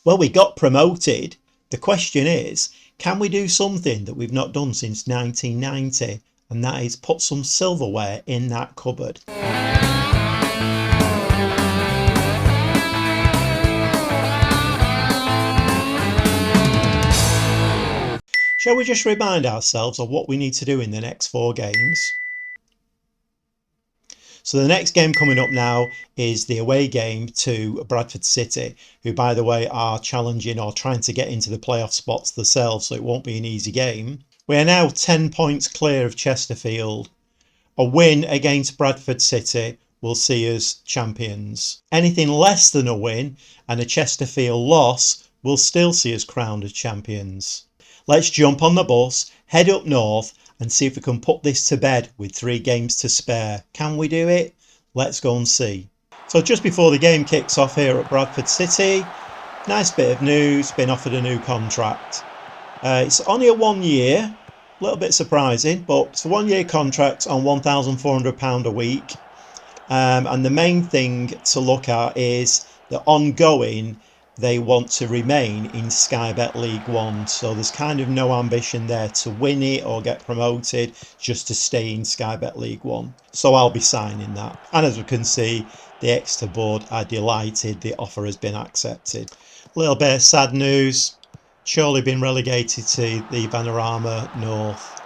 Well, we got promoted. The question is, can we do something that we've not done since 1990? And that is put some silverware in that cupboard. Shall we just remind ourselves of what we need to do in the next 4 games? So the next game coming up now is the away game to Bradford City, who, by the way, are challenging or trying to get into the playoff spots themselves, so it won't be an easy game. We are now 10 points clear of Chesterfield. A win against Bradford City will see us champions. Anything less than a win and a Chesterfield loss will still see us crowned as champions. Let's jump on the bus, head up north and see if we can put this to bed with 3 games to spare. Can we do it? Let's go and see. So just before the game kicks off here at Bradford City, nice bit of news, been offered a new contract. It's only a 1 year, a little bit surprising, but it's a 1 year contract on £1,400 a week. And the main thing to look at is the ongoing, they want to remain in 𝐂𝐸𝐲𝐽 League One. So there's kind of no ambition there to win it or get promoted, just to stay in 𝐂𝐸𝐲𝐽 League One. So I'll be signing that. And as we can see, the Exeter board are delighted the offer has been accepted. A little bit of sad news. Surely been relegated to the Vanarama North.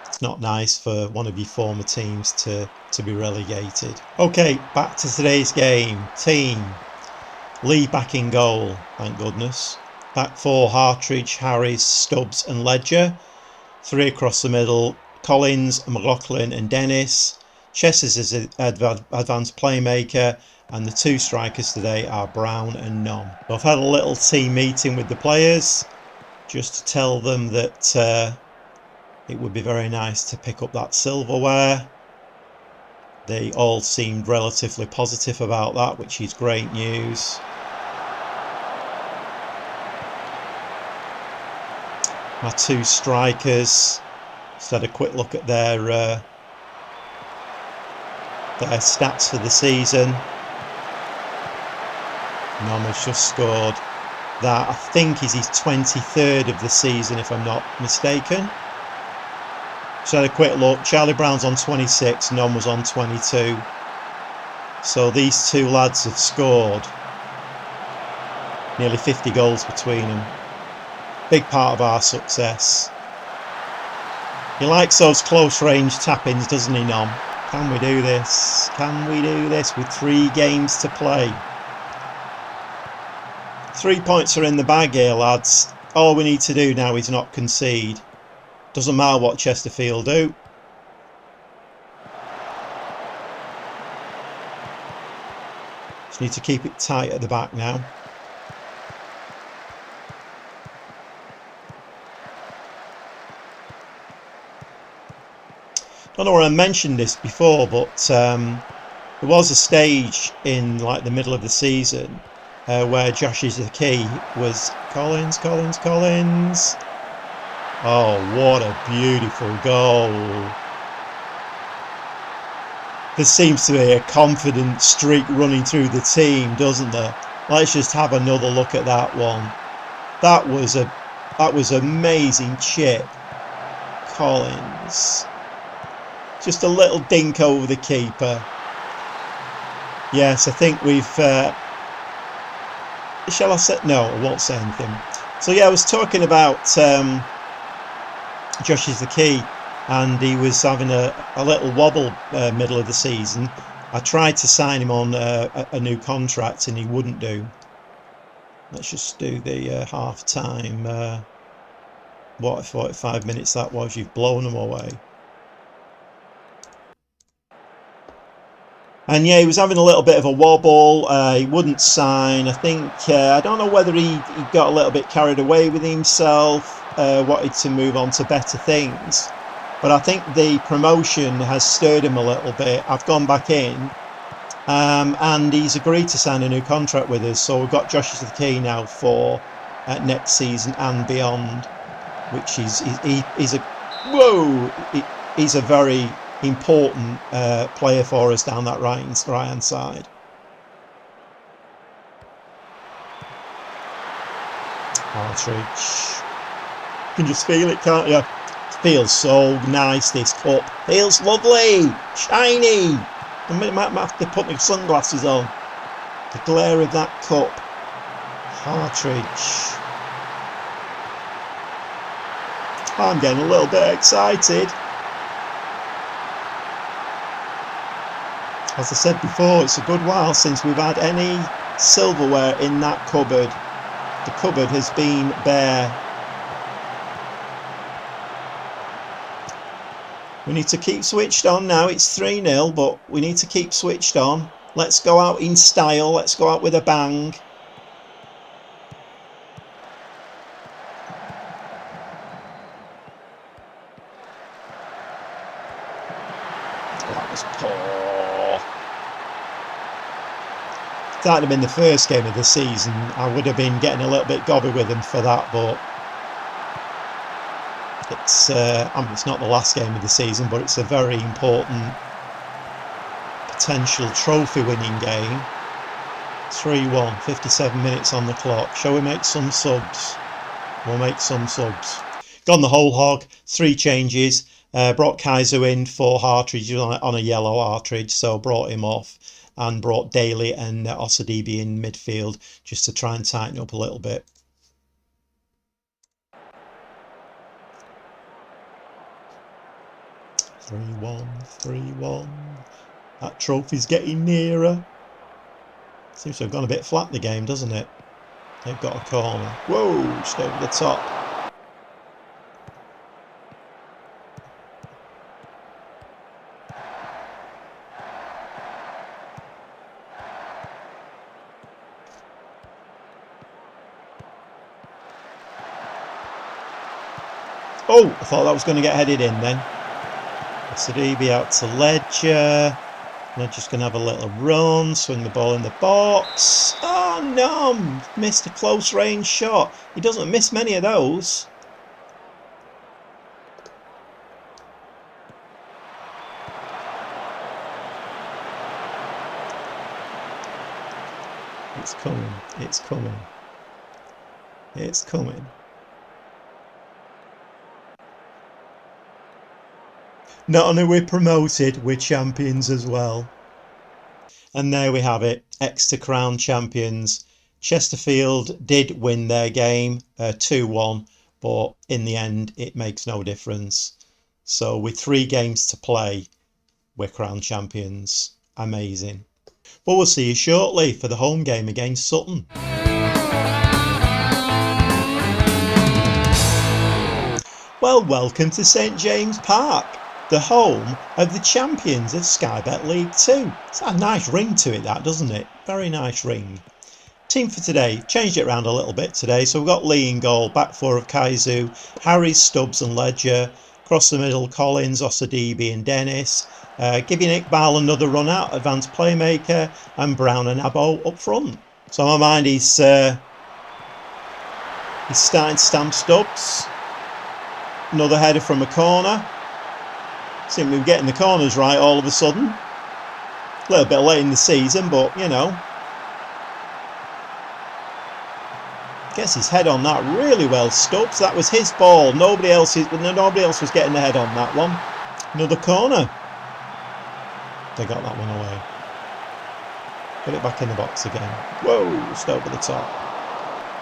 It's not nice for one of your former teams to be relegated. Okay, back to today's game. Team. Lee back in goal, thank goodness. Back 4, Hartridge, Harris, Stubbs and Ledger. 3 across the middle, Collins, McLaughlin and Dennis. Chess is an advanced playmaker, and the 2 strikers today are Brown and Nom. I've had a little team meeting with the players just to tell them that it would be very nice to pick up that silverware. They all seemed relatively positive about that, which is great news. My 2 strikers, just had a quick look at their stats for the season. Nom has just scored that, I think is his 23rd of the season if I'm not mistaken. Just had a quick look, Charlie Brown's on 26, Nom was on 22. So these 2 lads have scored nearly 50 goals between them. Big part of our success. He likes those close range tap-ins, doesn't he, Nom? Can we do this? Can we do this with 3 games to play? 3 points are in the bag here, lads. All we need to do now is not concede. Doesn't matter what Chesterfield do. Just need to keep it tight at the back now. I don't know where I mentioned this before, but there was a stage in like the middle of the season where 𝐄𝐸𝐲𝐽𝐬𝐲𝐽 was Collins. Oh, what a beautiful goal. There seems to be a confident streak running through the team, doesn't there? Let's just have another look at that one. That was amazing chip. Collins. Just a little dink over the keeper. Yes, I think we've... shall I say... No, I won't say anything. So yeah, I was talking about 𝐄𝐸𝐲𝐽𝐬𝐲𝐽, and he was having a little wobble middle of the season. I tried to sign him on a new contract and he wouldn't do. Let's just do the half-time. What 45 minutes that was. You've blown them away. And yeah, he was having a little bit of a wobble. He wouldn't sign. I think, I don't know whether he got a little bit carried away with himself, wanted to move on to better things. But I think the promotion has stirred him a little bit. I've gone back in and he's agreed to sign a new contract with us. So we've got 𝐄𝐸𝐲𝐽𝐬𝐲𝐽 now for next season and beyond, which he's a very important player for us down that right hand side. Partridge. You can just feel it, can't you? It feels so nice, this cup. Feels lovely, shiny. I might have to put my sunglasses on. The glare of that cup. Partridge. I'm getting a little bit excited. As I said before, it's a good while since we've had any silverware in that cupboard. The cupboard has been bare. We need to keep switched on now. It's 3-0, but we need to keep switched on. Let's go out in style. Let's go out with a bang. That was poor. If that had been the first game of the season, I would have been getting a little bit gobby with them for that, but it's not the last game of the season, but it's a very important potential trophy winning game. 3-1, 57 minutes on the clock. Shall we make some subs? We'll make some subs. Gone the whole hog, 3 changes. Brought 𝐂𝐸𝐲𝐸 in for Hartridge on a yellow Hartridge, so brought him off, and brought Daly and 𝐂𝐸𝐸𝐲𝐸 in midfield just to try and tighten up a little bit. Three-one, 3-1. That trophy's getting nearer. Seems to have gone a bit flat, the game, doesn't it? They've got a corner. Whoa, just over the top. Oh, I thought that was going to get headed in then. 𝐂𝐸𝐸𝐲𝐸 out to 𝐿edger. Ledger's going to have a little run, swing the ball in the box. Oh no, missed a close range shot. He doesn't miss many of those. It's coming, it's coming. It's coming. Not only we're promoted, we're champions as well. And there we have it, Exeter crowned champions. Chesterfield did win their game 2-1, but in the end it makes no difference. So with 3 games to play, we're crowned champions. Amazing. But we'll see you shortly for the home game against Sutton. Well, welcome to St James Park, the home of the champions of Sky Bet League 2. It's got a nice ring to it, that, doesn't it? Very nice ring. Team for today, changed it around a little bit today. So we've got Lee in goal, back 4 of 𝐂𝐸𝐸𝐲𝐸, Harris, Stubbs and Ledger. Across the middle, Collins, 𝐂𝐸𝐸𝐸𝐸 and Dennis. Giving Iqbal another run out, advanced playmaker, and Brown and Abo up front. So on my mind, he's starting to stamp Stubbs. Another header from a corner. Seem to be getting the corners right all of a sudden. A little bit late in the season, but you know. Gets his head on that really well, Stubbs. That was his ball. Nobody else was getting the head on that one. Another corner. They got that one away. Put it back in the box again. Whoa, just over the top.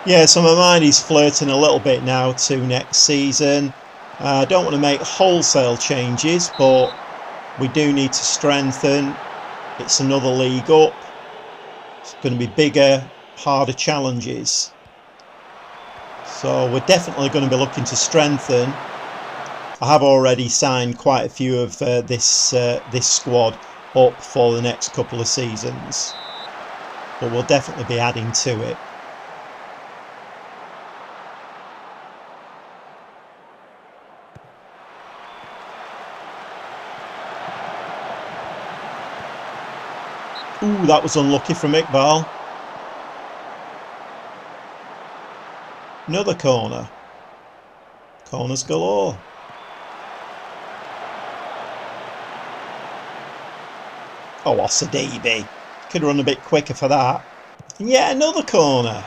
Yeah, so my mind is flirting a little bit now to next season. I don't want to make wholesale changes, but we do need to strengthen. It's another league up. It's going to be bigger, harder challenges. So we're definitely going to be looking to strengthen. I have already signed quite a few of this squad up for the next couple of seasons, but we'll definitely be adding to it. Ooh, that was unlucky from Iqbal. Another corner. Corners galore. Oh, 𝐂𝐸𝐸𝐸𝐸. Could run a bit quicker for that. And yet another corner.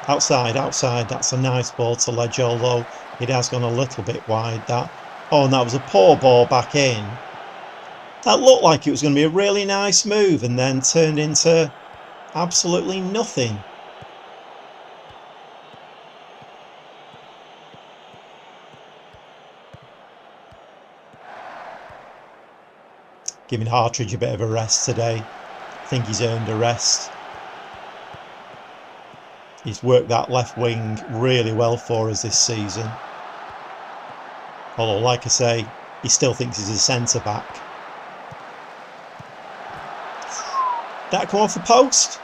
Outside, outside. That's a nice ball to Ledge, although it has gone a little bit wide. That. Oh, and that was a poor ball back in. That looked like it was going to be a really nice move and then turned into absolutely nothing. Giving Hartridge a bit of a rest today. I think he's earned a rest. He's worked that left wing really well for us this season. Although, like I say, he still thinks he's a centre back. That come off the post.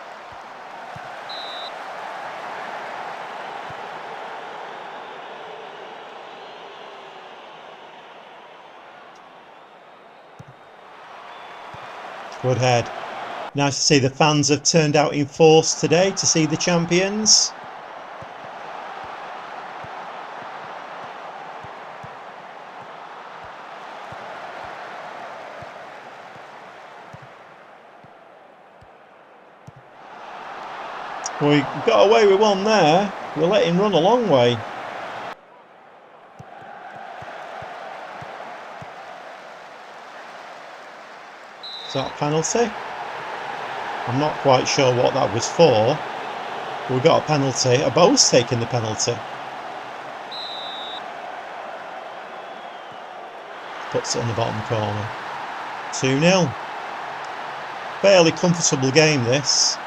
Good head. Nice to see the fans have turned out in force today to see the champions. We got away with one there. We'll let him run a long way. Is that a penalty? I'm not quite sure what that was for. We got a penalty. Abo's taking the penalty. Puts it in the bottom corner. 2-0. Fairly comfortable game this.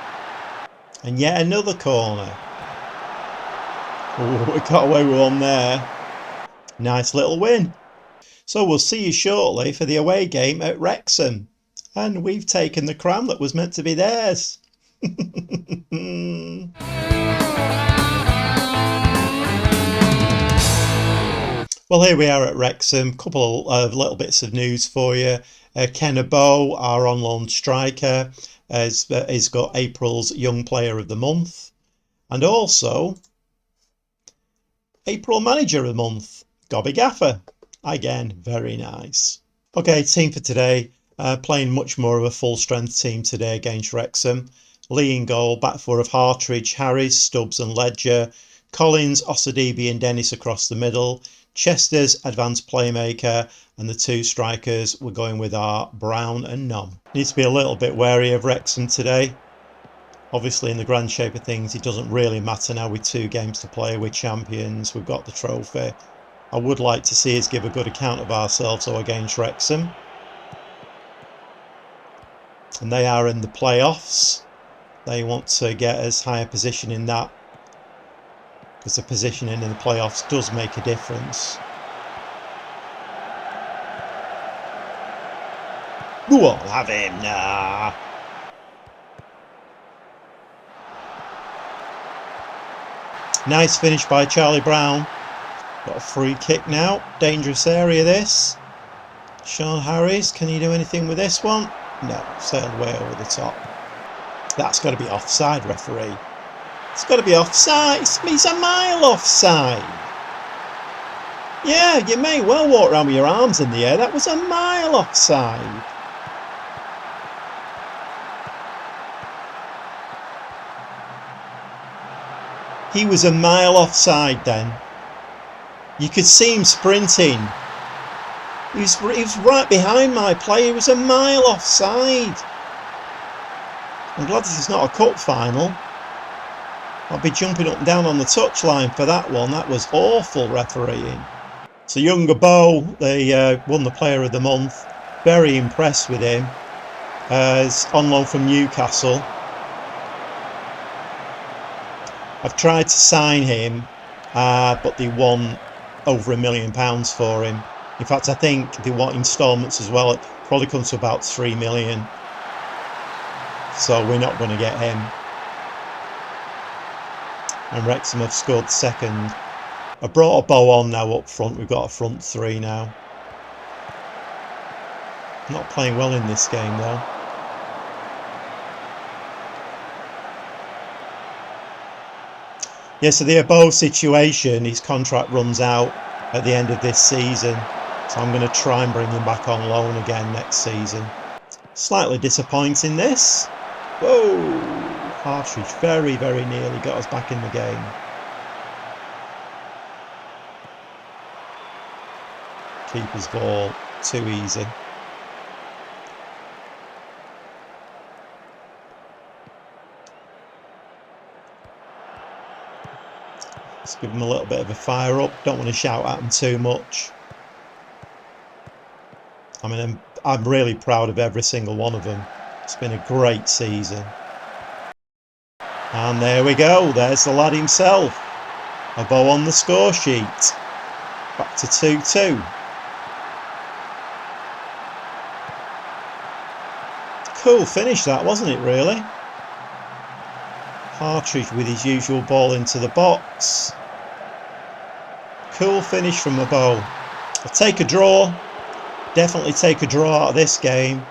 And yet another corner. Ooh, we got away with one there. Nice little win. So we'll see you shortly for the away game at Wrexham. And we've taken the crown that was meant to be theirs. Well, here we are at Wrexham. Couple of little bits of news for you. 𝐂𝐻𝐸𝐽𝐻𝐸, our on-loan striker, has got April's Young Player of the Month. And also, April Manager of the Month, Gobby Gaffer. Again, very nice. Okay, team for today. Playing much more of a full-strength team today against Wrexham. Lee in goal, back four of Hartridge, Harris, Stubbs and Ledger. Collins, Osadibe and Dennis across the middle. Chester's advanced playmaker, and the two strikers we're going with are Brown and Nom. Need to be a little bit wary of Wrexham today. Obviously in the grand shape of things it doesn't really matter now with 2 games to play. We're champions, we've got the trophy. I would like to see us give a good account of ourselves though against Wrexham. And they are in the playoffs. They want to get as high a position in that, because the positioning in the playoffs does make a difference. Go on, have him, nah. Nice finish by Charlie Brown. Got a free kick now. Dangerous area this. Sean Harris, can he do anything with this one? No, sailed way over the top. That's got to be offside, referee. It's got to be offside. He's a mile offside. Yeah, you may well walk around with your arms in the air. That was a mile offside. He was a mile offside then. You could see him sprinting. He was right behind my player. He was a mile offside. I'm glad this is not a cup final. I'll be jumping up and down on the touchline for that one. That was awful refereeing. So younger Bo, they won the Player of the Month. Very impressed with him. He's on loan from Newcastle. I've tried to sign him, but they want over £1 million for him. In fact, I think they want instalments as well. It probably comes to about 3 million. So we're not going to get him. And Wrexham have scored second. I brought a Bow on now up front. We've got a front three now. Not playing well in this game though. Yeah, so the Abo situation, his contract runs out at the end of this season. So I'm going to try and bring him back on loan again next season. Slightly disappointing this. Whoa! Partridge very, very nearly got us back in the game. Keeper's ball, too easy. Let's give them a little bit of a fire up. Don't want to shout at them too much. I mean, I'm really proud of every single one of them. It's been a great season. And there we go. There's the lad himself. A bow on the score sheet. Back to 2-2. Cool finish that, wasn't it, really? Partridge with his usual ball into the box. Cool finish from the bow. I'll take a draw. Definitely take a draw out of this game.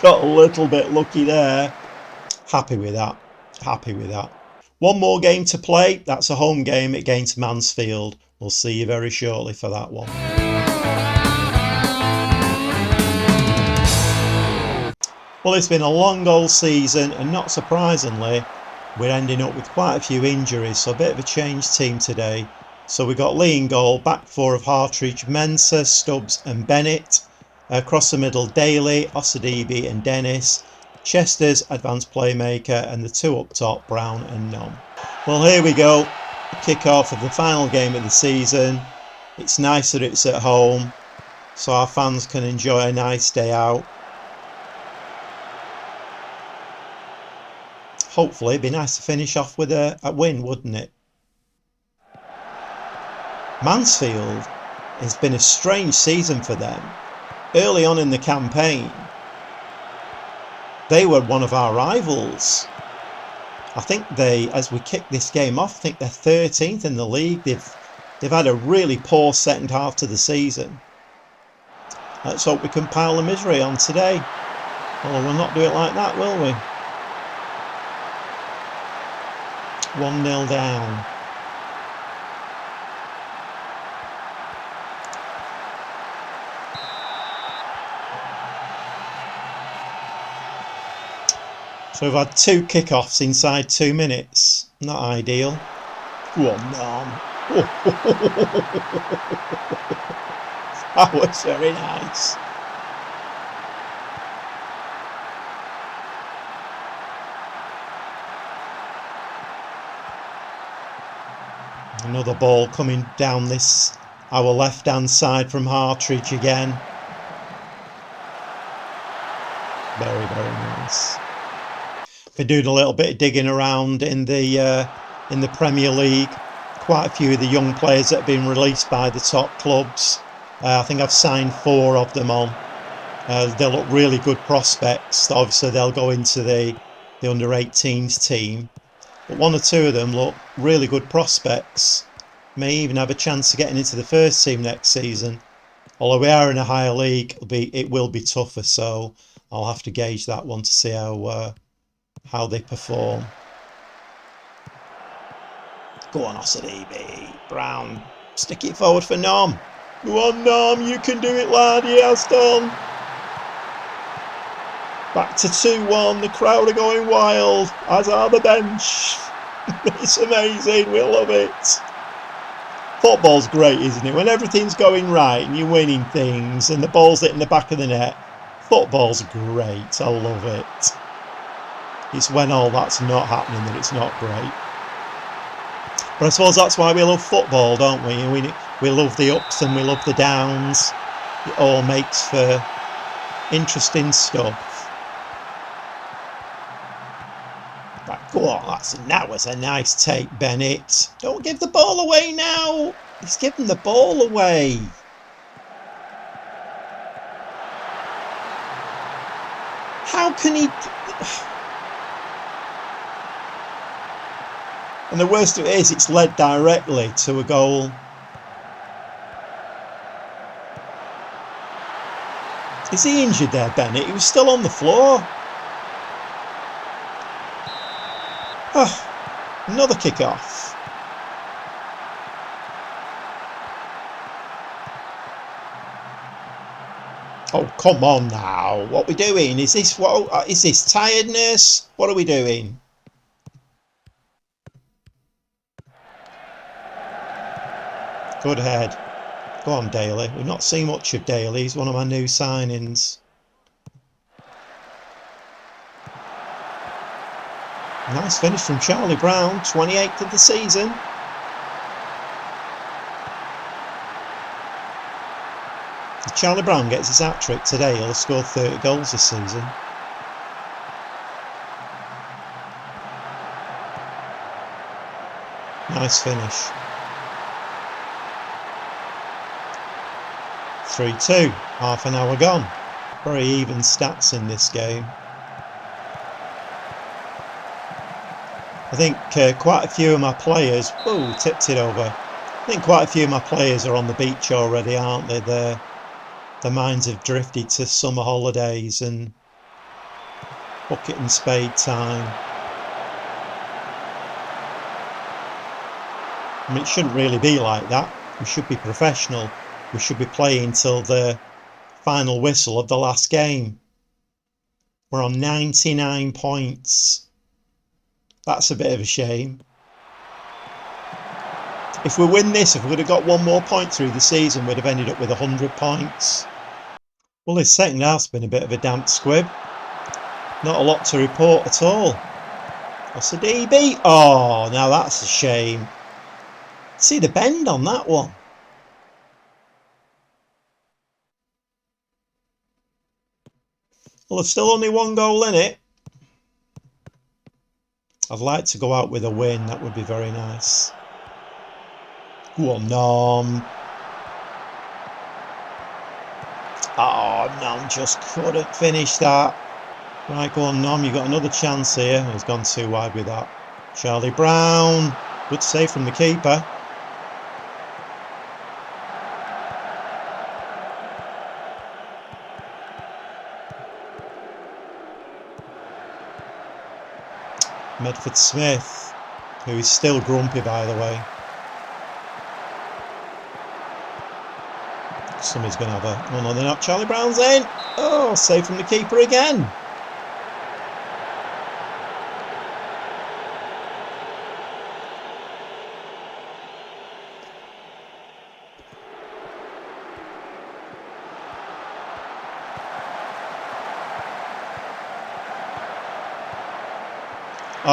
Got a little bit lucky there. Happy with that. Happy with that. One more game to play. That's a home game against Mansfield. We'll see you very shortly for that one. Well, it's been a long old season, and not surprisingly, we're ending up with quite a few injuries, so a bit of a changed team today. So we got Lee in goal, back four of Hartridge, Mensah, Stubbs and Bennett. Across the middle, Daly, 𝐂𝐸𝐳𝐵 and Dennis. Chester's advanced playmaker, and the two up top, Brown and Nom. Well, here we go. Kick-off of the final game of the season. It's nice that it's at home, so our fans can enjoy a nice day out. Hopefully, it'd be nice to finish off with a win, wouldn't it? Mansfield has been a strange season for them. Early on in the campaign, they were one of our rivals. I think as we kick this game off, I think they're 13th in the league. They've had a really poor second half to the season. Let's hope we can pile the misery on today. Well, we'll not do it like that, will we? 1-0 down. So we've had two kickoffs inside 2 minutes. Not ideal. Go on, Nom. That was very nice. Another ball coming down our left-hand side from Hartridge again. Very, very nice. Been doing a little bit of digging around in the Premier League. Quite a few of the young players that have been released by the top clubs. I think I've signed 4 of them on. They look really good prospects. Obviously, they'll go into the under-18s team. But 1 or 2 of them look really good prospects. May even have a chance of getting into the first team next season. Although we are in a higher league, it will be tougher. So I'll have to gauge that one to see how they perform. Go on, 𝐂𝐸𝐵. Brown, stick it forward for Nom. Go on, Nom, you can do it, lad. He has done. Back to 2-1. The crowd are going wild, as are the bench. It's amazing. We love it. Football's great, isn't it? When everything's going right and you're winning things and the ball's hitting the back of the net, football's great. I love it. It's when all that's not happening that it's not great. But I suppose that's why we love football, don't we? We love the ups and we love the downs. It all makes for interesting stuff. Right, go on, that was a nice take, Bennett. Don't give the ball away now. He's giving the ball away. How can he... And the worst of it is, it's led directly to a goal. Is he injured there, Bennett? He was still on the floor. Oh, another kick-off. Oh, come on now. What are we doing? Is this what? Is this tiredness? What are we doing? Good head. Go on, Daly. We've not seen much of Daly. He's one of my new signings. Nice finish from Charlie Brown. 28th of the season. If Charlie Brown gets his hat-trick today, he'll have scored 30 goals this season. Nice finish. 3-2, half an hour gone. Very even stats in this game. I think quite a few of my players... Oh, tipped it over. I think quite a few of my players are on the beach already, aren't they? Their minds have drifted to summer holidays and bucket and spade time. I mean, it shouldn't really be like that. We should be professional. We should be playing till the final whistle of the last game. We're on 99 points. That's a bit of a shame. If we win this, if we would have got one more point through the season, we'd have ended up with 100 points. Well, this second half's been a bit of a damp squib. Not a lot to report at all. What's the DB? Oh, now that's a shame. See the bend on that one. Well, there's still only one goal in it. I'd like to go out with a win. That would be very nice. Go on, Nom. Oh, Nom just couldn't finish that. Right, go on, Nom. You've got another chance here. He's gone too wide with that. Charlie Brown. Good save from the keeper. Medford Smith, who is still grumpy, by the way. Somebody's going to have a... Oh no, they're not. Charlie Brown's in. Oh, save from the keeper again.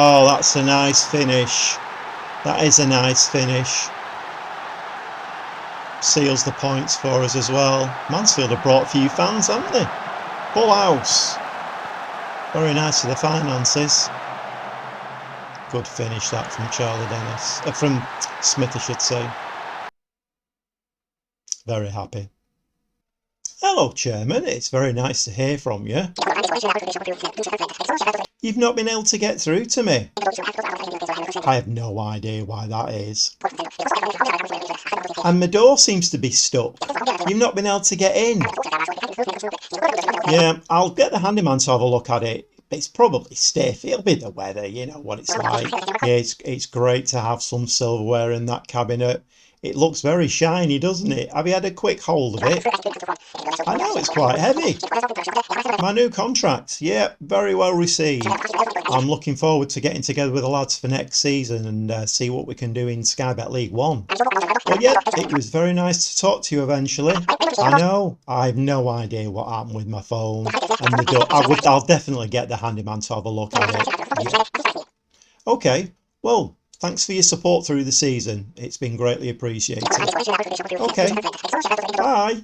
Oh, that's a nice finish. That is a nice finish. Seals the points for us as well. Mansfield have brought a few fans, haven't they? Full house. Very nice for the finances. Good finish that from Charlie Dennis. From Smith, I should say. Very happy. Hello, Chairman. It's very nice to hear from you. You've not been able to get through to me. I have no idea why that is. And my door seems to be stuck. You've not been able to get in. Yeah, I'll get the handyman to have a look at it. It's probably stiff. It'll be the weather, you know what it's like. Yeah, it's great to have some silverware in that cabinet. It looks very shiny, doesn't it? Have you had a quick hold of it? I know, it's quite heavy. My new contract, yeah, very well received. I'm looking forward to getting together with the lads for next season and see what we can do in Sky Bet League One. Well, yeah, it was very nice to talk to you eventually. I know, I have no idea what happened with my phone. And I'll definitely get the handyman to have a look at it. Yeah. Okay, well, thanks for your support through the season. It's been greatly appreciated. Okay, bye.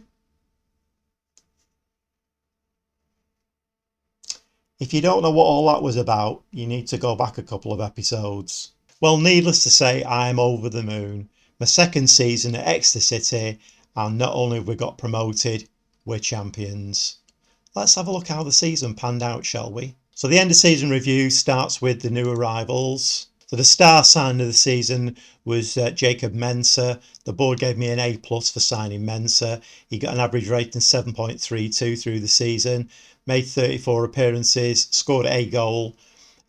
If you don't know what all that was about, you need to go back a couple of episodes. Well, needless to say, I'm over the moon. My second season at Exeter City, and not only have we got promoted, we're champions. Let's have a look how the season panned out, shall we? So the end of season review starts with the new arrivals. So the star signing of the season was 𝐂𝐸𝐳𝐬. The board gave me an A+ for signing Mensah. He got an average rating of 7.32 through the season, made 34 appearances, scored a goal.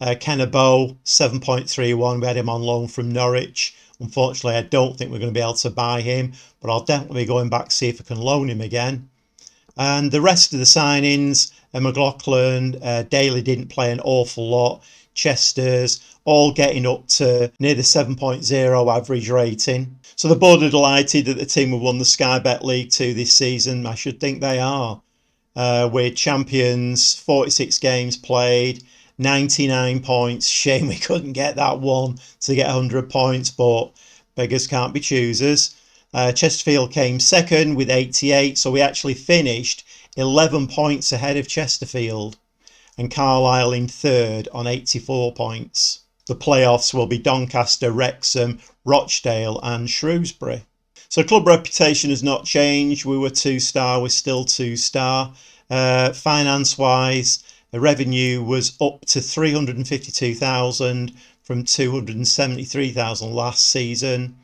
𝐂𝐸𝐳𝐬, 7.31. We had him on loan from Norwich. Unfortunately, I don't think we're going to be able to buy him, but I'll definitely be going back to see if I can loan him again. And the rest of the signings, McLaughlin, Daly didn't play an awful lot. Chester's, all getting up to near the 7.0 average rating. So the board are delighted that the team have won the Sky Bet League 2 this season. I should think they are. We're champions, 46 games played, 99 points. Shame we couldn't get that one to get 100 points, but beggars can't be choosers. Chesterfield came second with 88, so we actually finished 11 points ahead of Chesterfield, and Carlisle in third on 84 points. The playoffs will be Doncaster, Wrexham, Rochdale and Shrewsbury. So club reputation has not changed. We were 2-star, we're still 2-star. Finance wise, the revenue was up to 352,000 from 273,000 last season.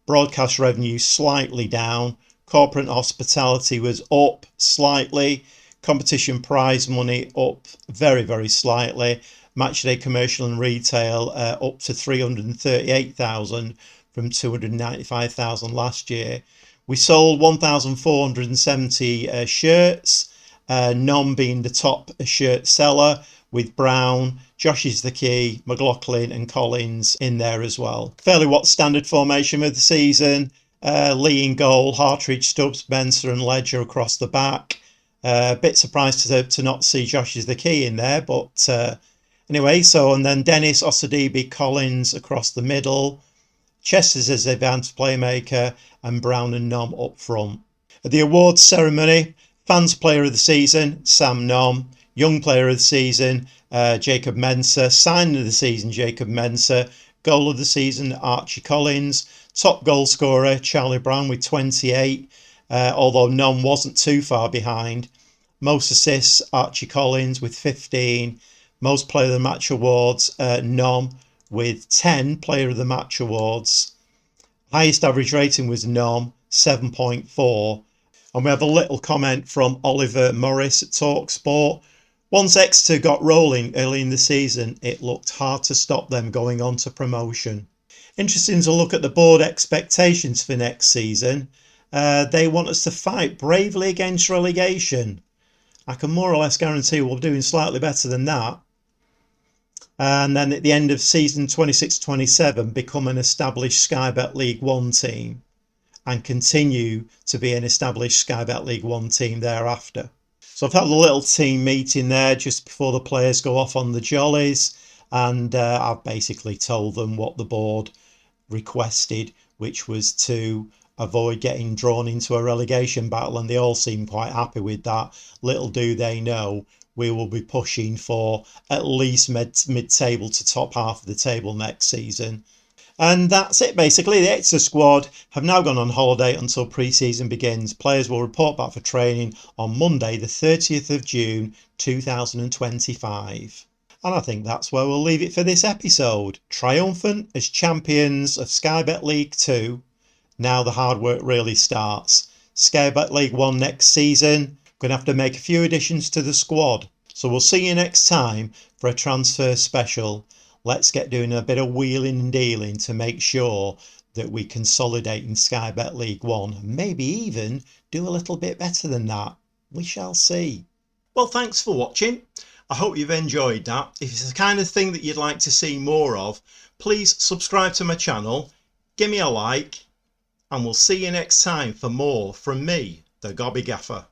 Broadcast revenue slightly down. Corporate hospitality was up slightly. Competition prize money up very, very slightly. Matchday commercial and retail up to 338,000 from 295,000 last year. We sold 1,470 shirts, Nom being the top shirt seller, with Brown, Josh is the key, McLaughlin and Collins in there as well. Fairly what's standard formation of the season. Lee in goal, Hartridge, Stubbs, Mensah and Ledger across the back. Bit surprised to not see Josh is the key in there, but anyway, so and then Dennis, Osadibe, Collins across the middle. Chester's as advanced playmaker and Brown and Nom up front. At the awards ceremony, Fans Player of the Season, Sam Nom. Young Player of the Season, 𝐂𝐸𝐳𝐬. Signing of the Season, 𝐂𝐸𝐳𝐬. Goal of the Season, Archie Collins. Top goal scorer, Charlie Brown with 28, although Nom wasn't too far behind. Most assists, Archie Collins with 15. Most Player of the Match awards, Nom with 10 Player of the Match awards. Highest average rating was Nom, 7.4. And we have a little comment from Oliver Morris at TalkSport. Once Exeter got rolling early in the season, it looked hard to stop them going on to promotion. Interesting to look at the board expectations for next season. They want us to fight bravely against relegation. I can more or less guarantee we're doing slightly better than that. And then at the end of season 26-27, become an established Sky Bet League 1 team and continue to be an established Sky Bet League 1 team thereafter. So I've had a little team meeting there just before the players go off on the jollies, and I've basically told them what the board requested, which was to avoid getting drawn into a relegation battle, and they all seem quite happy with that. Little do they know we will be pushing for at least mid-table to top half of the table next season. And that's it basically. The Exeter squad have now gone on holiday until pre-season begins. Players will report back for training on Monday the 30th of June 2025. And I think that's where we'll leave it for this episode. Triumphant as champions of Sky Bet League 2, now the hard work really starts. Sky Bet League 1 next season, going to have to make a few additions to the squad. So we'll see you next time for a transfer special. Let's get doing a bit of wheeling and dealing to make sure that we consolidate in Sky Bet League 1. Maybe even do a little bit better than that. We shall see. Well, thanks for watching. I hope you've enjoyed that. If it's the kind of thing that you'd like to see more of, please subscribe to my channel, give me a like, and we'll see you next time for more from me, the Gobby Gaffer.